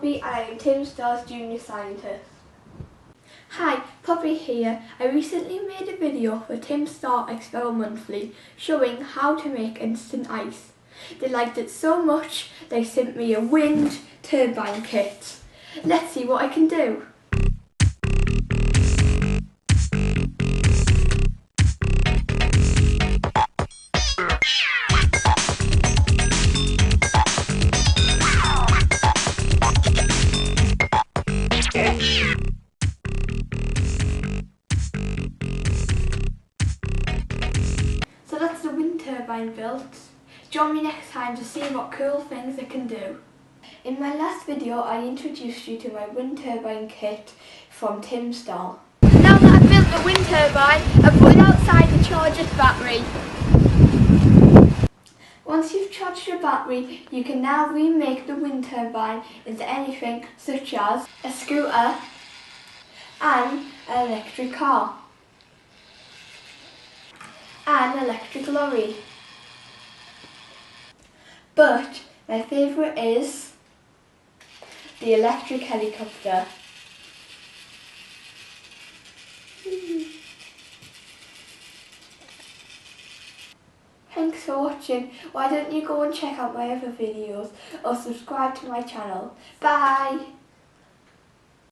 Poppy and I am Timstar's junior scientist. Hi, Poppy here. I recently made a video for Timstar Experimentally showing how to make instant ice. They liked it so much they sent me a wind turbine kit. Let's see what I can do. So that's the wind turbine built. Join me next time to see what cool things it can do. In my last video I introduced you to my wind turbine kit from Timstar. Now that I've built the wind turbine, I've put it outside to charge its battery. Once you've charged your battery, you can now remake the wind turbine into anything such as a scooter and an electric car, and an electric lorry. But my favourite is the electric helicopter. Thanks for watching. Why don't you go and check out my other videos or subscribe to my channel. Bye!